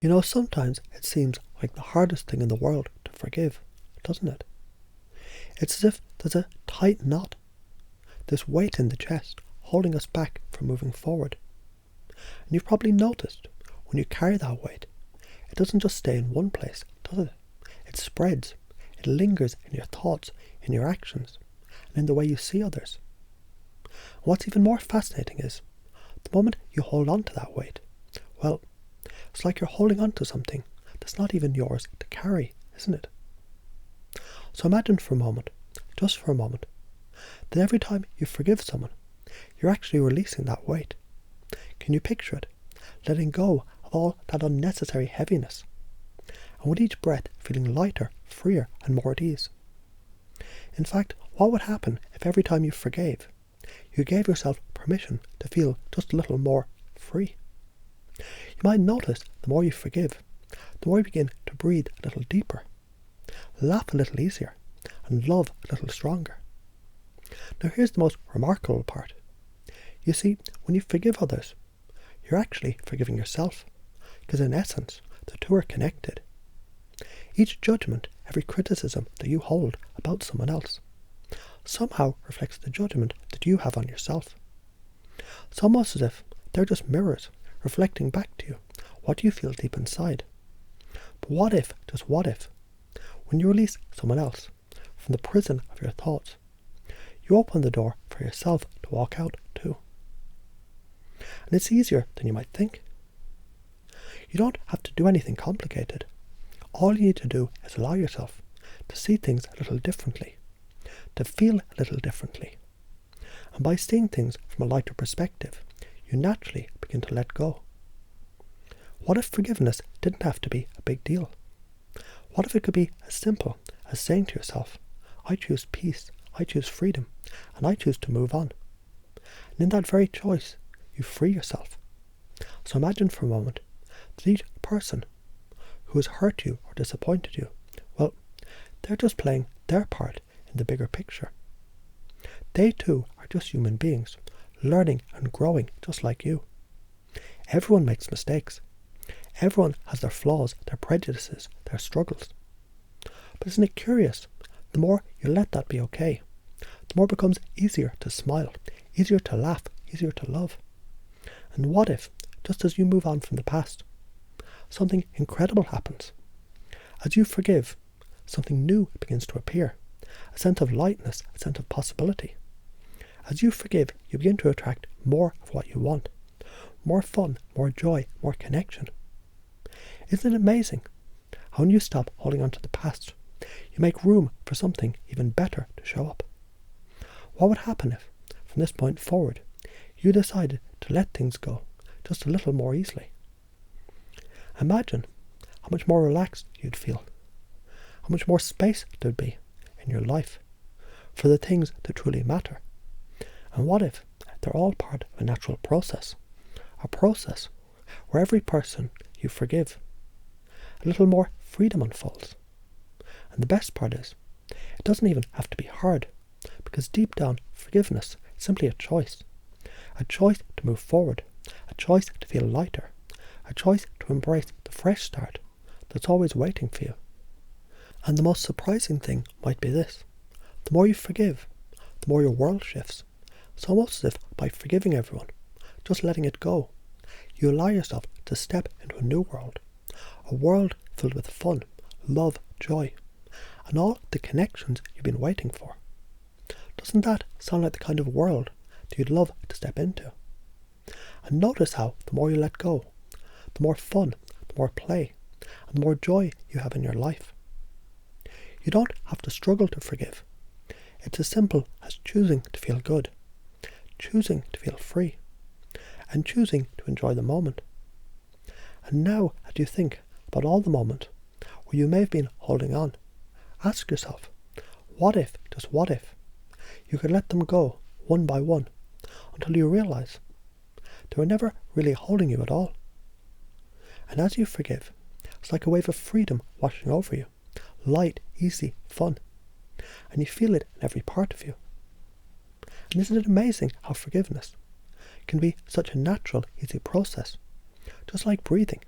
Sometimes it seems like the hardest thing in the world to forgive, doesn't it? It's as if there's a tight knot, this weight in the chest, holding us back from moving forward. And you've probably noticed, when you carry that weight, it doesn't just stay in one place, does it? It spreads. It lingers in your thoughts, in your actions, and in the way you see others. And what's even more fascinating is, the moment you hold on to that weight, well, it's like you're holding on to something that's not even yours to carry, isn't it? So imagine for a moment, just for a moment, that every time you forgive someone, you're actually releasing that weight. Can you picture it? Letting go of all that unnecessary heaviness. And with each breath feeling lighter, freer and more at ease. In fact, what would happen if every time you forgave, you gave yourself permission to feel just a little more free? You might notice the more you forgive, the more you begin to breathe a little deeper, laugh a little easier, and love a little stronger. Now here's the most remarkable part. You see, when you forgive others, you're actually forgiving yourself, because in essence, the two are connected. Each judgment, every criticism that you hold about someone else, somehow reflects the judgment that you have on yourself. It's almost as if they're just mirrors reflecting back to you what you feel deep inside. But what if, just what if, when you release someone else from the prison of your thoughts, you open the door for yourself to walk out too? And it's easier than you might think. You don't have to do anything complicated. All you need to do is allow yourself to see things a little differently, to feel a little differently. And by seeing things from a lighter perspective, you naturally begin to let go. What if forgiveness didn't have to be a big deal? What if it could be as simple as saying to yourself, I choose peace, I choose freedom, and I choose to move on. And in that very choice, you free yourself. So imagine for a moment that each person who has hurt you or disappointed you, well, they're just playing their part in the bigger picture. They too are just human beings, learning and growing just like you. Everyone makes mistakes. Everyone has their flaws, their prejudices, their struggles. But isn't it curious? The more you let that be okay, the more it becomes easier to smile, easier to laugh, easier to love. And what if, just as you move on from the past, something incredible happens? As you forgive, something new begins to appear, a sense of lightness, a sense of possibility. As you forgive, you begin to attract more of what you want, more fun, more joy, more connection. Isn't it amazing how when you stop holding on to the past, you make room for something even better to show up? What would happen if, from this point forward, you decided to let things go just a little more easily? Imagine how much more relaxed you'd feel, how much more space there'd be in your life for the things that truly matter. And what if they're all part of a natural process, a process where every person you forgive, a little more freedom unfolds. And the best part is, it doesn't even have to be hard, because deep down, forgiveness is simply a choice to move forward, a choice to feel lighter, a choice to embrace the fresh start that's always waiting for you. And the most surprising thing might be this: the more you forgive, the more your world shifts. It's almost as if by forgiving everyone, just letting it go, you allow yourself to step into a new world, a world filled with fun, love, joy, and all the connections you've been waiting for. Doesn't that sound like the kind of world that you'd love to step into? And notice how the more you let go, the more fun, the more play, and the more joy you have in your life. You don't have to struggle to forgive. It's as simple as choosing to feel good, choosing to feel free, and choosing to enjoy the moment. And now, as you think about all the moments where you may have been holding on, ask yourself, what if, just what if, you could let them go one by one until you realize they were never really holding you at all. And as you forgive, it's like a wave of freedom washing over you, light, easy, fun, and you feel it in every part of you. And isn't it amazing how forgiveness can be such a natural, easy process, just like breathing?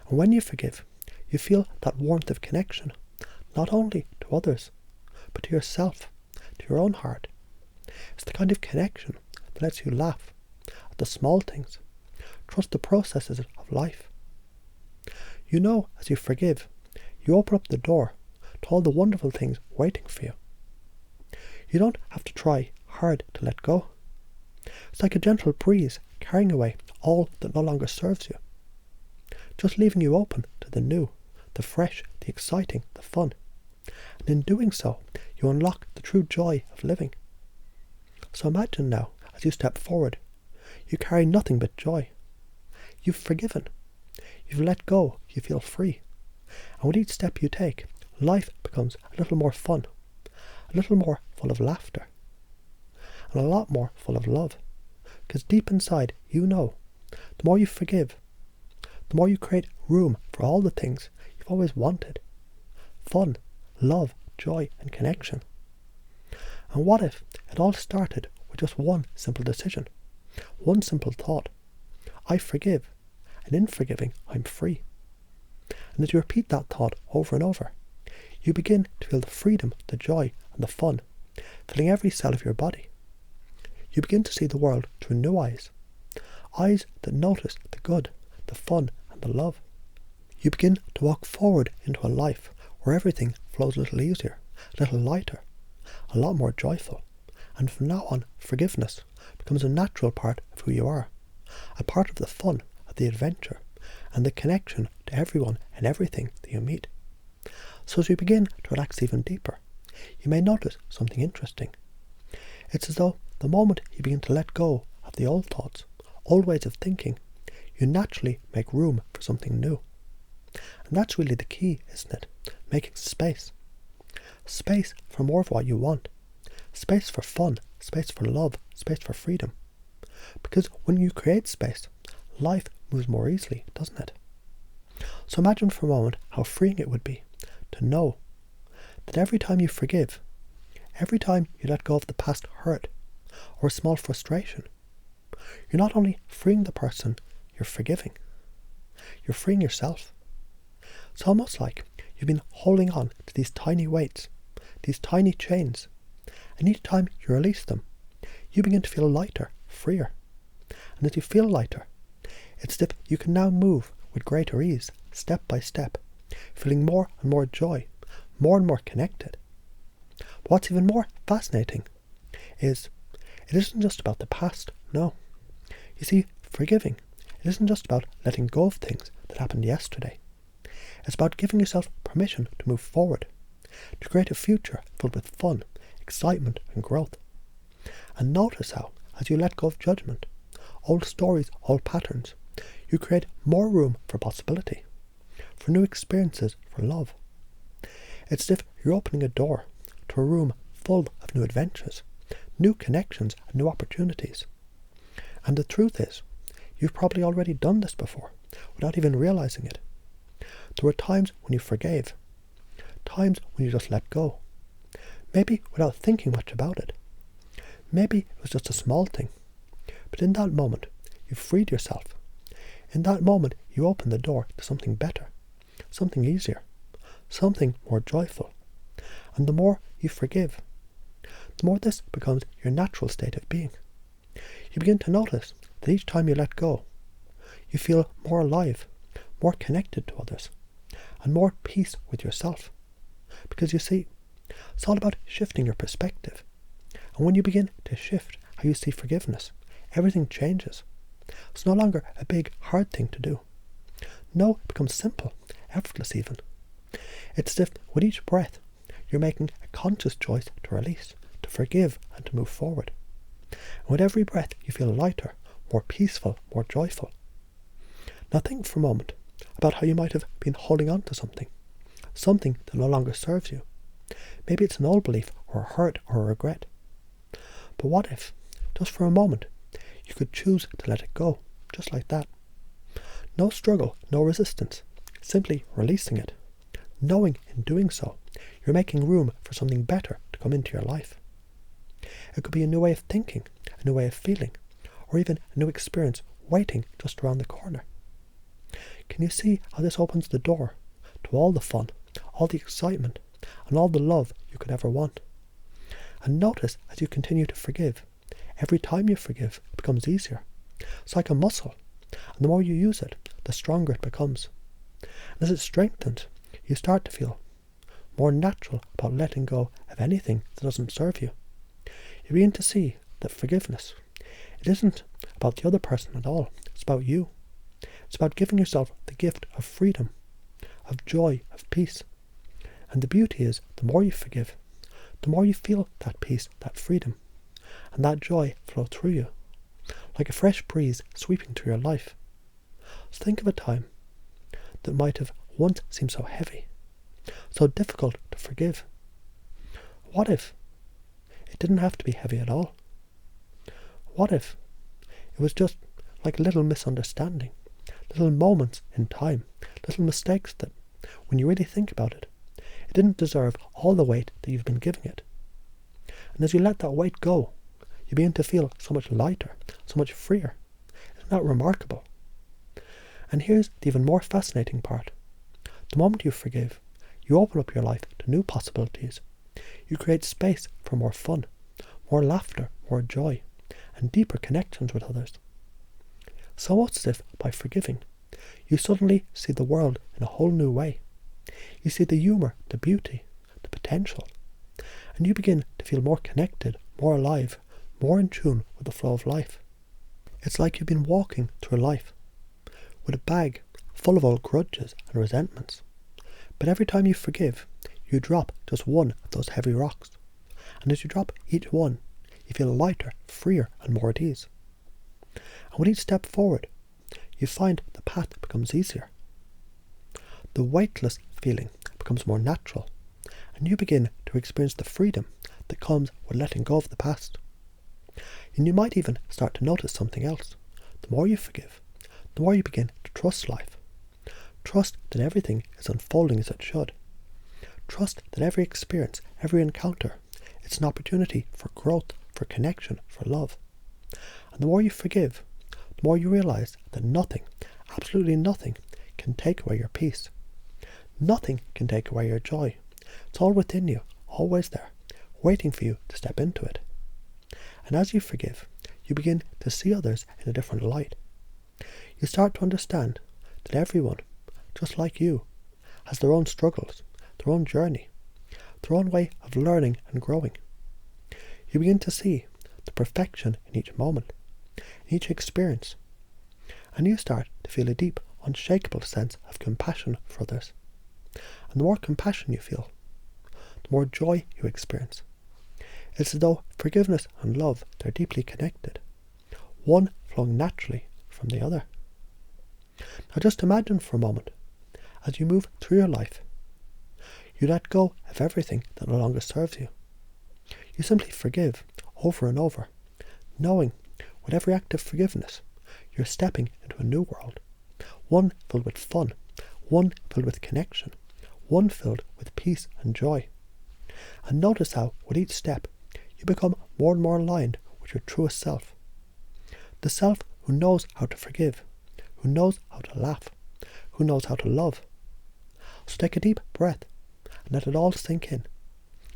And when you forgive, you feel that warmth of connection, not only to others, but to yourself, to your own heart. It's the kind of connection that lets you laugh at the small things, trust the processes of life. You know, as you forgive, you open up the door to all the wonderful things waiting for you. You don't have to try hard to let go. It's like a gentle breeze carrying away all that no longer serves you, just leaving you open to the new, the fresh, the exciting, the fun. And in doing so, you unlock the true joy of living. So imagine now, as you step forward, you carry nothing but joy. You've forgiven. You've let go. You feel free. And with each step you take, life becomes a little more fun, a little more full of laughter, and a lot more full of love. Because deep inside, you know, the more you forgive, the more you create room for all the things you've always wanted. Fun, love, joy, and connection. And what if it all started with just one simple decision? One simple thought. I forgive, and in forgiving, I'm free. And as you repeat that thought over and over, you begin to feel the freedom, the joy, and the fun filling every cell of your body. You begin to see the world through new eyes, eyes that notice the good, the fun, and the love. You begin to walk forward into a life where everything flows a little easier, a little lighter, a lot more joyful. And from now on, forgiveness becomes a natural part of who you are, a part of the fun, of the adventure, and the connection to everyone and everything that you meet. So as you begin to relax even deeper, you may notice something interesting. It's as though the moment you begin to let go of the old thoughts, old ways of thinking, you naturally make room for something new. And that's really the key, isn't it? Making space. Space for more of what you want. Space for fun, space for love, space for freedom. Because when you create space, life moves more easily, doesn't it? So imagine for a moment how freeing it would be to know that every time you forgive, every time you let go of the past hurt or small frustration, you're not only freeing the person you're forgiving, you're freeing yourself. It's almost like you've been holding on to these tiny weights, these tiny chains, and each time you release them, you begin to feel lighter, freer. And as you feel lighter, it's as if you can now move with greater ease, step by step, feeling more and more joy, more and more connected. But what's even more fascinating is it isn't just about the past, no. You see, forgiving, it isn't just about letting go of things that happened yesterday. It's about giving yourself permission to move forward, to create a future filled with fun, excitement, and growth. And notice how, as you let go of judgment, old stories, old patterns, you create more room for possibility, for new experiences, for love. It's as if you're opening a door to a room full of new adventures, new connections, and new opportunities. And the truth is, you've probably already done this before, without even realizing it. There were times when you forgave, times when you just let go, maybe without thinking much about it. Maybe it was just a small thing, but in that moment, you freed yourself. In that moment, you opened the door to something better, something easier, something more joyful. And the more you forgive, the more this becomes your natural state of being. You begin to notice that each time you let go, you feel more alive, more connected to others, and more at peace with yourself. Because you see, it's all about shifting your perspective. And when you begin to shift how you see forgiveness, everything changes. It's no longer a big, hard thing to do. No, it becomes simple, effortless even. It's as if with each breath, you're making a conscious choice to release, to forgive, and to move forward. And with every breath, you feel lighter, more peaceful, more joyful. Now think for a moment about how you might have been holding on to something that no longer serves you. Maybe it's an old belief, or a hurt, or a regret. But what if, just for a moment, you could choose to let it go, just like that? No struggle, no resistance, simply releasing it, knowing in doing so, you're making room for something better to come into your life. It could be a new way of thinking, a new way of feeling, or even a new experience waiting just around the corner. Can you see how this opens the door to all the fun, all the excitement, and all the love you could ever want? And notice as you continue to forgive, every time you forgive, it becomes easier. It's like a muscle, and the more you use it, the stronger it becomes. And as it strengthens, you start to feel more natural about letting go of anything that doesn't serve you. You begin to see that forgiveness, it isn't about the other person at all. It's about you. It's about giving yourself the gift of freedom, of joy, of peace. And the beauty is, the more you forgive, the more you feel that peace, that freedom, and that joy flow through you, like a fresh breeze sweeping through your life. So think of a time that might have once seemed so heavy, so difficult to forgive. What if it didn't have to be heavy at all? What if it was just like a little misunderstanding, little moments in time, little mistakes that, when you really think about it, it didn't deserve all the weight that you've been giving it. And as you let that weight go, you begin to feel so much lighter, so much freer. Isn't that remarkable? And here's the even more fascinating part. The moment you forgive, you open up your life to new possibilities. You create space for more fun, more laughter, more joy, and deeper connections with others. It's almost as if by forgiving, you suddenly see the world in a whole new way. You see the humour, the beauty, the potential, and you begin to feel more connected, more alive, more in tune with the flow of life. It's like you've been walking through life with a bag full of old grudges and resentments. But every time you forgive, you drop just one of those heavy rocks. And as you drop each one, you feel lighter, freer, and more at ease. And with each step forward, you find the path becomes easier. The weightless feeling becomes more natural, and you begin to experience the freedom that comes with letting go of the past. And you might even start to notice something else. The more you forgive, the more you begin to trust life. Trust that everything is unfolding as it should. Trust that every experience, every encounter, it's an opportunity for growth, for connection, for love. And the more you forgive, the more you realize that nothing, absolutely nothing, can take away your peace. Nothing can take away your joy. It's all within you, always there, waiting for you to step into it. And as you forgive, you begin to see others in a different light. You start to understand that everyone, just like you, has their own struggles, their own journey, their own way of learning and growing. You begin to see the perfection in each moment, in each experience, and you start to feel a deep, unshakable sense of compassion for others. And the more compassion you feel, the more joy you experience. It's as though forgiveness and love, they're deeply connected, one flowing naturally from the other. Now just imagine for a moment, as you move through your life, you let go of everything that no longer serves you. You simply forgive over and over, knowing with every act of forgiveness, you're stepping into a new world, one filled with fun, one filled with connection, one filled with peace and joy. And notice how, with each step, you become more and more aligned with your truest self. The self who knows how to forgive, who knows how to laugh, who knows how to love. So take a deep breath and let it all sink in.